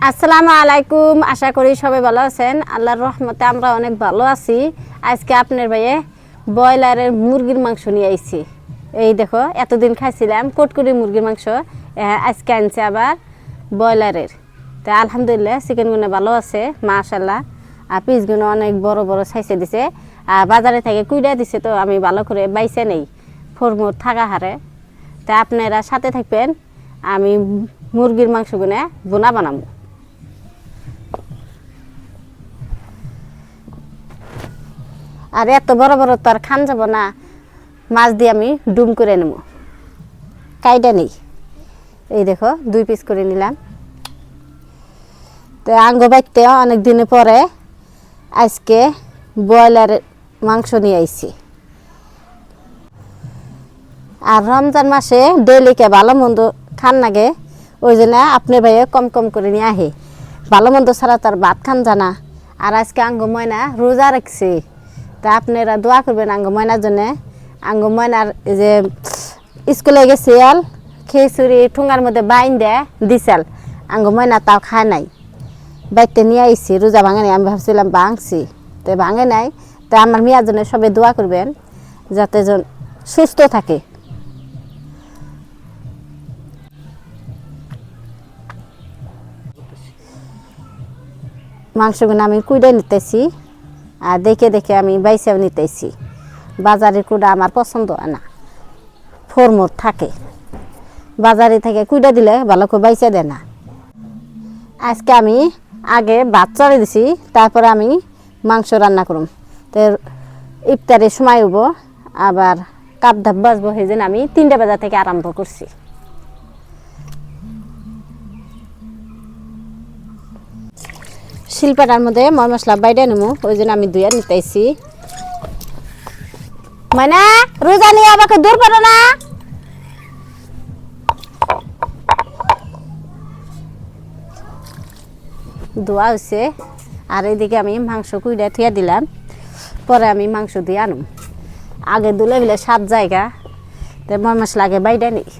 আসসালামু আলাইকুম। আশা করি সবাই ভালো আছেন। আল্লাহর রহমতে আমরা অনেক ভালো আছি। আজকে আপনার ভাইয়ে ব্রয়লারের মুরগির মাংস নিয়ে আইছি। এই দেখো, এতদিন খাইছিলাম কটকটি মুরগির মাংস, আজকে আনছে আবার ব্রয়লারের। তা আলহামদুলিল্লাহ চিকেনগুলো ভালো আছে মাশাআল্লাহ। আর পিসগুলো অনেক বড় বড় সাইজে দিছে। আর বাজারে থেকে কুইডা দিছে, তো আমি ভালো করে বাইছে নেই ফরমোর থাকা হারে। তা আপনারা সাথে থাকবেন, আমি মুরগির মাংসগুলো বোনা বানাবো। আর এত বড় বড় তো আর খান যাব না, মাছ দিয়ে আমি ডুম করে নেব। কাইটা নেই, এই দেখো 2 পিস করে নিলাম। তো আঙ্গ বাইতে অনেক দিনে পরে আজকে ব্রয়লার মাংস নিয়ে আইছি। আর রমজান মাসে ডেলিকে ভালো মন্দ খান লাগে, ওই জন্য আপনি ভাইয়ে কম কম করে নিয়ে আহে। ভালো মন্দ ছাড়া তার ভাত খান জানা। আর আজকে আঙ্গ ময়না রোজা রাখছে, তা আপনারা দোয়া করবেন আঙ্গ ময়নার জন্যে। আঙ্গ ময়নার যে স্কুলে গেছে আল খিচুড়ি ঠুঙ্গার মধ্যে বাইন দেয় দিছাল, আঙ্গ ময়না তাও খায় নাই, বাইতে নিয়ে আইছি। রোজা ভাঙে নাই, আমি ভাবছিলাম ভাঙছি, তো ভাঙে নাই। তো আমার মেয়ার জন্য সবাই দোয়া করবেন যাতে সুস্থ থাকে। মাংসগুলো আমি কুইডে নিতেছি, আর দেখে দেখে আমি বাইসেও নিতেছি। বাজারের কুড়া আমার পছন্দ হয় না, ফরমোর থাকে। বাজারে থেকে কুইডা দিলে ভালো করে বাইসে দেয় না। আজকে আমি আগে ভাত চড়ে দিছি, তারপরে আমি মাংস রান্না করুম। তো ইফতারের সময় হইব, আবার কাপ ধাপ বাজবো, সেই জন্য আমি 3টা বাজার থেকে আরম্ভ করছি। শিলপাটার মধ্যে ময় মশলা বাইরে নেবো, ওই জন্য আমি ধুয়ে নিতেছি। মানে রোজা নিয়ে আমাকে দূর পারো না। ধোয়া হয়েছে, আর এইদিকে আমি মাংস কুইডা থুয়া দিলাম, পরে আমি মাংস দিয়ে আনুম। আগে দুলে বিলে 7 জায়গা, তো ময় মশলা আগে বাইরে নিই।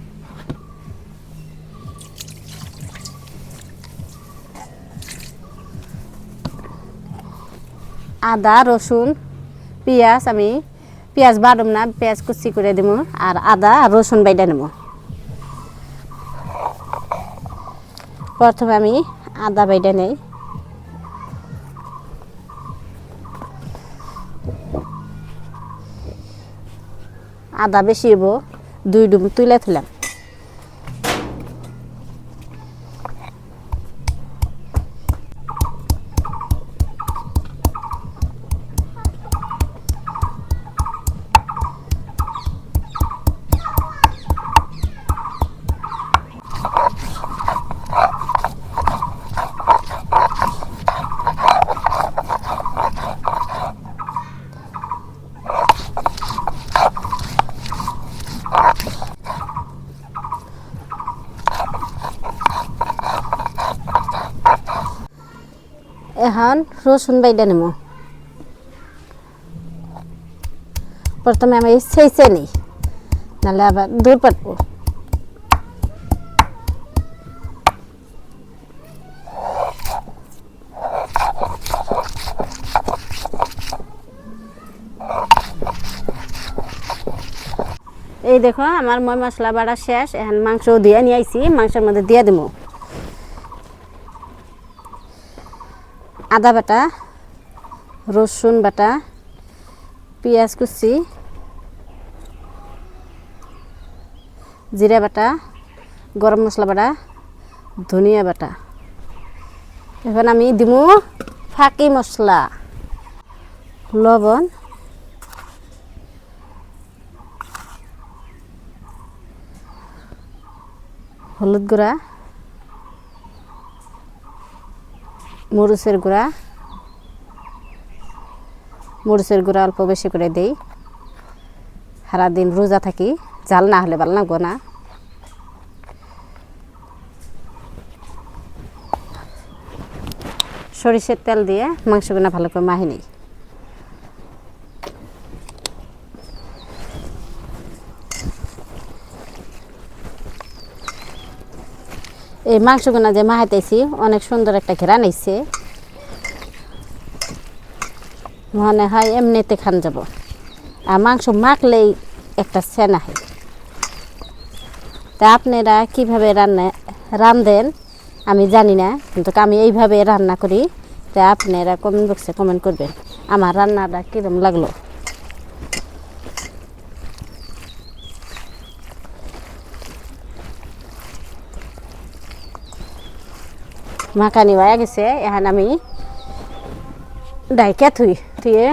আদা রসুন পেঁয়াজ, আমি পেঁয়াজ বাড়ুম না, পেঁয়াজ কুচি করে দিব। আর আদা রসুন বাইডা নেব। প্রথমে আমি আদা বাইডা নেই। আদা বেশি হইব, 2 ডুম তুলে থুলাম। এখন রসুন বাইডা নেব। প্রথমে আমি ছেঁচে নিই, নাহলে আবার দূর পাটবো। এই দেখো আমার ময় মশলা বাড়া শেষ। এখন মাংস দিয়ে নিয়ে আইছি, মাংসের মধ্যে দিয়ে দেবো আদা বাটা, রসুন বাটা, পেঁয়াজ কুচি, জিরা বাটা, গরম মশলা বাটা, ধনিয়া বাটা। এখন আমি দিব ফাঁকি মশলা, লবণ, হলুদ গুঁড়া, মরিচের গুঁড়া। মরিচের গুঁড়া অল্প বেশি করে দেই, সারাদিন রোজা থাকি, ঝাল না হলে ভালো লাগবো না। সরিষার তেল দিয়ে মাংসগুলো ভালো করে মাখি নিই। এই মাংসগুনা যে মাহাইতেছি অনেক সুন্দর একটা ঘেরান আইছে, মনে হয় এমনিতে খান যাব। আর মাংস মাখলেই একটা সেনা হয়। তা আপনারা কীভাবে রান্ধেন আমি জানি না, কিন্তু আমি এইভাবে রান্না করি। তা আপনারা কমেন্ট বক্সে কমেন্ট করবেন আমার রান্নাটা কীরকম লাগলো। মাখানি হয়ে গেছে, এখন আমি ডাইকে থুয়ে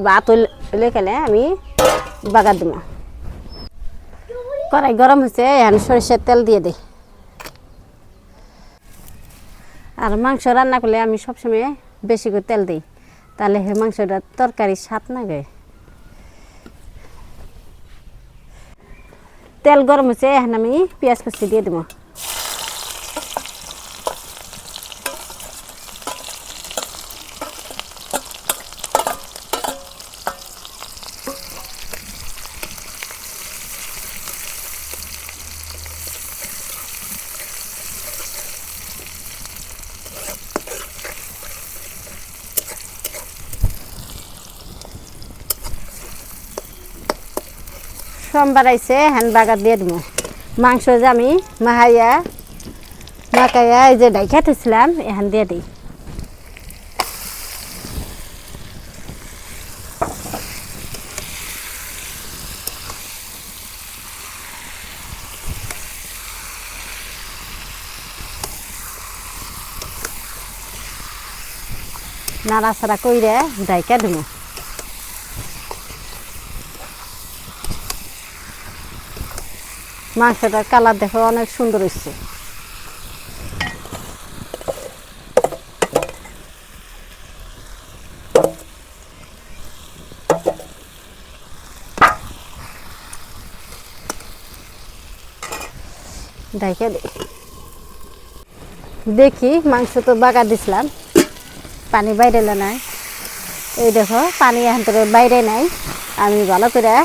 ভাত হইলে কেনে আমি বাগার দিব। কড়াই গরম হয়েছে, এখন সরিষার তেল দিয়ে দিই। আর মাংস রান্না করলে আমি সবসময় বেশি করে তেল দিই, তাহলে মাংসটা তরকারি স্বাদ লাগে। তেল গরম হয়েছে, এখন আমি পেঁয়াজ কুচি দিয়ে দেবো। সোমবার আইসে হ্যান বাগার দিয়ে দেবো। মাংস যে আমি মাখাইয়া এই যে ডাইখা থইছিলাম এখান দিয়ে দিই। নাড়াচাড়া কইরে ডাইকা দেবো। মাংসটার কালার দেখো অনেক সুন্দর হয়েছে। দেখি মাংস তো বাগা দিছিলাম, পানি বাইরে নাই। এই দেখো পানি এখন তো বাইরে নাই। আমি ভালো করে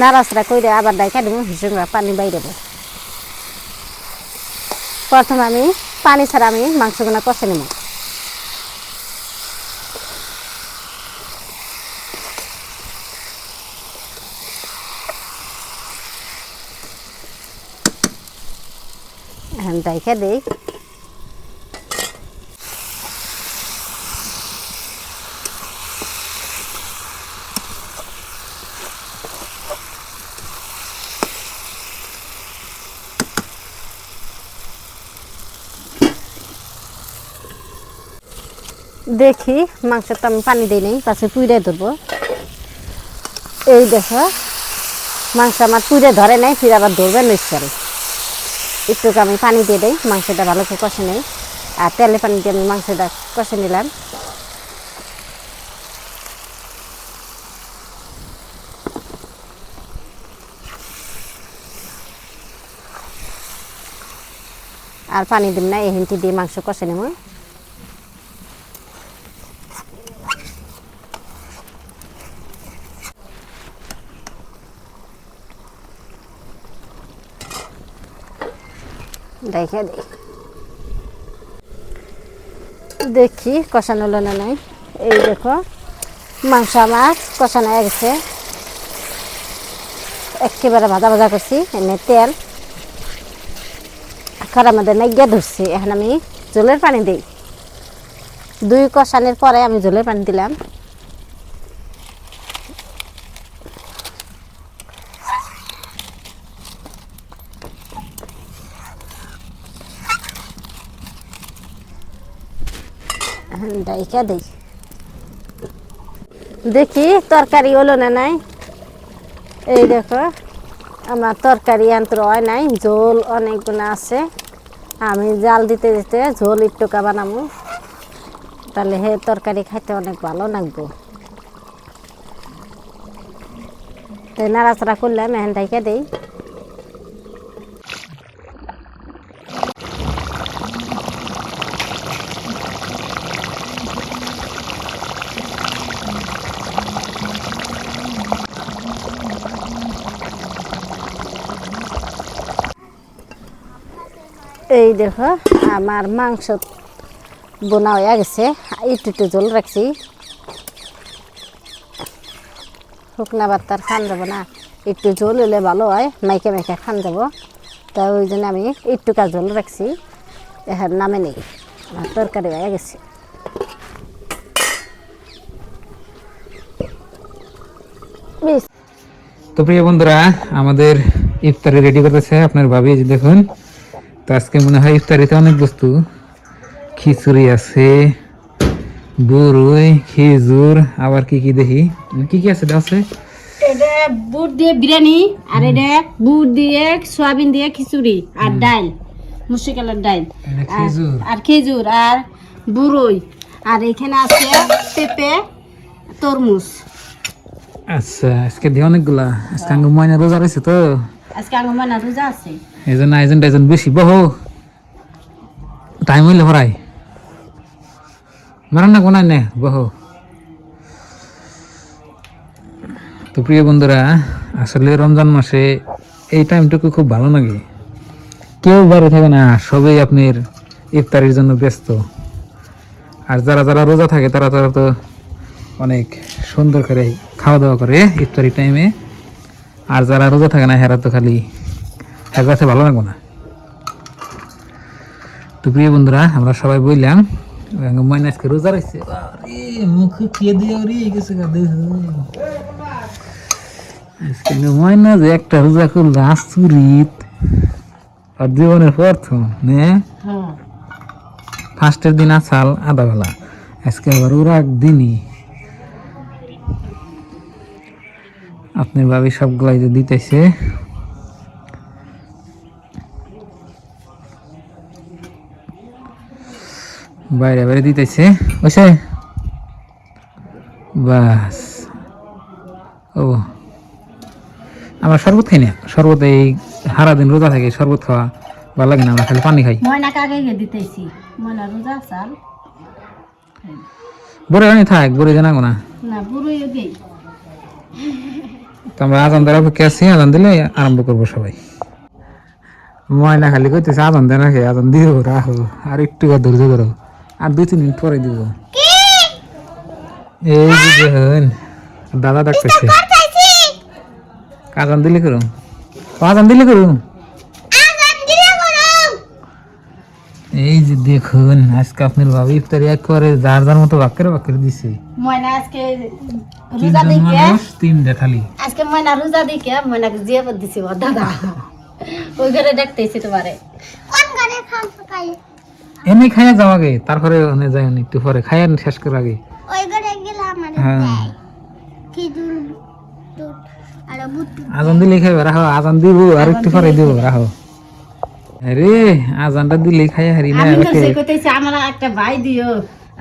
নাড়াচাড়া করে আবার ডাইকা দেবো, ভীষণ পানি বাইরে। প্রথমে আমি পানি ছাড়া আমি মাংসগুলো কষে নেব। এখন ডাইকা দিই। দেখি মাংসটা আমি পানি দিই নাই, পাশে পুড়ে ধরবো। এই দেখো মাংস আমার পুড়ে ধরে নাই, ফির আবার ধরবে নিশ্চয়। একটু আমি পানি দিয়ে দিই, মাংসটা ভালো করে কষে নেই। আর তেলে পানি দিয়ে আমি মাংসটা কষে নিলাম। আর পানি দিব না, এই হিন্টি দিয়ে মাংস কষে নেব। দেখে দেখি কষানো হলো না নাই। এই দেখো মাংস আমার কষানো হয়ে গেছে, একেবারে ভাজা ভাজা করছি। এনে তেল খরার মধ্যে নাইগিয়া ধরছি। এখন আমি জলের পানি দিই। 2 কষানোর পরে আমি জলের পানি দিলাম। ডাইকা দিই, দেখি তরকারি হলো না নাই। এই দেখো আমার তরকারি আন্তর হয় নাই, ঝোল অনেকগুলো আছে। আমি জাল দিতে দিতে ঝোল একটুকা বানাবো, তাহলে হে তরকারি খাইতে অনেক ভালো লাগবে। নাড়াচাড়া করলাম, এখন ডাইকা দিই। এই দেখো আমার মাংস বোনা হয়ে গেছে, একটু জল রাখছি। শুকনা বাত্তার খান যাবো না, একটু জল হলে ভালো হয়, মাইকে মাইকে খান যাবো। তা ওই জন্য আমি একটু জল রাখছি। এখন নামে নেই, আমার তরকারি হয়ে গেছে। তো প্রিয় বন্ধুরা, আমাদের ইফতারি রেডি করতেছে আপনার ভাবি, যে দেখুন। তো আজকে মনে হয় ইফতারিতে অনেক বস্তু, খিচুড়ি আছে, বড়ই, খেজুর, আবার কি কি দেখি কি কি আছে আছে। এটা বুট দিয়ে বিরিয়ানি, আর এটা বুট দিয়ে সয়াবিন দিয়ে খিচুড়ি, আর ডাল, মুসুরিকালার ডাল, আর খেজুর, আর বুড়ই, আর এখানে আছে পেঁপে, তরমুজ। আচ্ছা, আজকে দিয়ে অনেকগুলা। আজকে আঙ্গ ময়না রোজা রয়েছে, তো আজকে আঙ্গ ময়না রোজা আছে, এই জন্য আয়োজন বেশি। বহু টাইম হইলে ভরাই মারান না কোনায় নে বহু। তো প্রিয় বন্ধুরা, আসলে রমজান মাসে এই টাইমটুকু খুব ভালো লাগে। কেউ বাড়ি থাকে না, সবাই আপনার ইফতারির জন্য ব্যস্ত। আর যারা যারা রোজা থাকে তারা তো অনেক সুন্দর করে খাওয়া দাওয়া করে ইফতারি টাইমে। আর যারা রোজা থাকে না, হেরা তো খালি এক কাছে ভালো লাগবো না। তো প্রিয় বন্ধুরা, আমরা সবাই বললাম ময়না আজকে রোজা রয়েছে। মুখে খেয়ে দিয়ে গেছে আজকে ময়না যে একটা রোজা করলো, আচুরিত। আর জীবনের প্রথম ফার্স্টের দিন আসাল আধা বেলা, আজকে আবার ওরা একদিনই। আপনার ভাবি সবগুলাই যে দিতেছে। বাইরে বাইরে দিতেছে ওইসে বাস। ও আমরা শরবত খাই না, শরবত এই সারা দিন রোজা থাকে, শরবত খাওয়া ভালো লাগে না, আমরা খালি পানি খাই। ময়না কাকে দিতেছি, ময়না রোজা চাল বড় জানি থাক, বড় জানা না না, বুড়োই দেই। তো আমরা আজান দেওয়ার অপেক্ষা আছি, আজান দিলে আরম্ভ করবো সবাই। ময়না খালি কইতেছে আজান দেয় নাকি, আজান দিও রাখো, আর একটু ধৈর্য করো, আর 2-3 মিনিট পরে দিব। এই যে দেখুন দাদা ডাকতেছে, আজান দিলে করুন, আজান দিলে করুন। এই যে দেখুন, আজকে আপনার ভাবি ইফতারি এক করে যার যার মতো বাক্যের দিছে। ময়না আজকে রোজা দিকে, 3টা খালি আজকে ময়না রোজা দিকে ময়নাকে জিয়াবত দিছি ও দাদা। ওই ঘরে দেখতেছি তোমারে, কোন ঘরে খাই এমনি খাইয়া যাও আগে, তারপরে ওখানে যাই একটু পরে খাইয়া শেষ করে আগে ওই ঘরে গেলে আমার খেজুর দুধ আর বুট। আজান দিলে খাইবে, রাখো আজান দিব আর একটু পরে দিব, রাখো। আরে আজানটা দিলে খাইয়া হারি না। আমি তো সে কইতেছি আমার একটা ভাই দিও,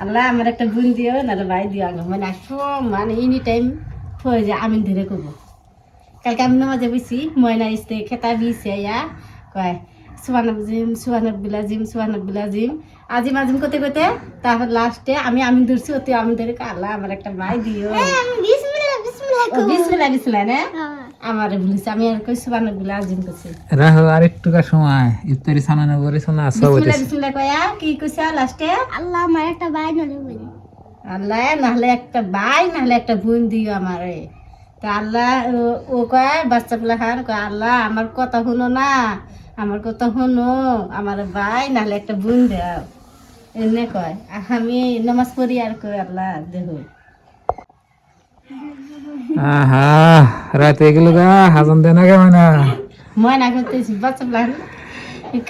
আল্লাহ আমার একটা বোন দিও, না ভাই দিও। আগে মানে মানে এনি টাইম হয়ে যায় আমি ধরে করবো। কালকে আমি নামাজে বসি, ময়না ইস্তে খেতা বিছে ইয়া কয় সুবানক বিলাজিম আজিম আজিম করতে করতে, তারপর লাস্টে আমি ধরছি, অতি আমি ধরে আল্লাহ আমার একটা ভাই দিও। বিসমিল্লাহ না আমার বলিস, আমি আর কই সুবানক বিলাজিম করছি। রাখো আর একটু সময়, ইফতারি সানানো করে শোনা সব হইছে। বিসমিল্লাহ কয়া কি কইছে লাস্টে, আল্লাহ আমার একটা ভাই নলে বলি, আল্লাহ নাহলে একটা ভাই নাহলে একটা বোন দিও আমারে। তা আল্লাহ ও কয় বাচ্চা পিলা খান কয় আল্লাহ আমার কথা শুনো না, আমার কথা শুনো, আমার ভাই নাহলে একটা বোন দাও, এনে কয়। আমি নামাজ পড়ি আর কই আল্লাহ দেখো। আহা রাতে গেলো গা, হাজান দেয় না কেমন না ময়না করতেছি, বাচ্চা পিলা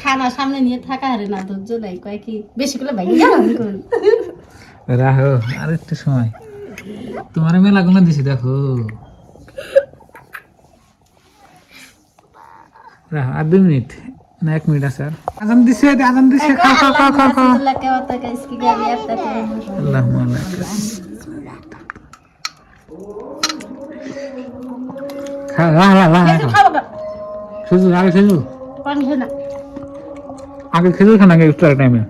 খানা সামনে নিয়ে থাকা হারে না, ধৈর্য নাই, কয় কি বেশি করে ভাই রাখো আর একটু সময়, তোমার মেলা গুলো দিছি দেখো। রাখো আর 2 মিনিট না 1 মিনিট আছে। আর আজান দিছে, আজান দিছে, খাও খাও খাও খাও খাও। আল্লাহুম্মা লাক খা খেজুর, আগে খেজুর, আগে খেজুর খান, আগে ইফতারের টাইমে,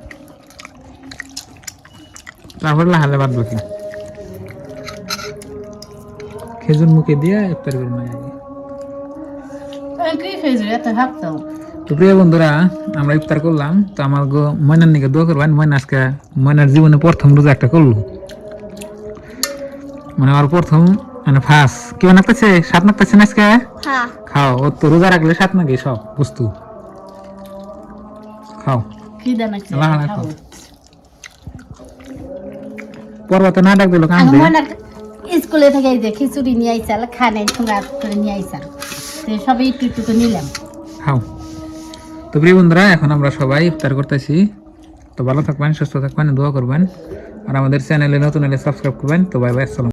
তারপর লাহালে বাদ বাকি। খেজুর মুখে দিয়ে ইফতার করে নেয় আগে। কি খেজুর এত ভাবতো তো প্রিয় বন্ধুরা, আমরা ইফতার করলাম। তো আমার ময়নার নিকে দোয়া করবেন। ময়না আজকে ময়নার জীবনে প্রথম রোজা একটা করলো, মানে আমার প্রথম, মানে ফার্স্ট। কেমন লাগতেছে? স্বাদ লাগতেছে না আজকে? হ্যাঁ খাও, ও তো রোজা রাখলে স্বাদ নাকি সব বস্তু। খাও, খিদে লাগছে আল্লাহ আল্লাহ খাও। পর্বত না ডাক দিল কান স্কুলে থেকে এই যে খিচুড়ি নিয়ে আইসাল খানে ঠোঙা করে নিয়ে আইসাল সবাই একটু একটু করে নিলাম। খাও। তো প্রিয় বন্ধুরা, এখন আমরা সবাই ইফতার করতেছি। তো ভালো থাকবেন, সুস্থ থাকবেন, দোয়া করবেন, আর আমাদের চ্যানেলে নতুন হলে সাবস্ক্রাইব করবেন। তো বাই বাই, আসসালাম।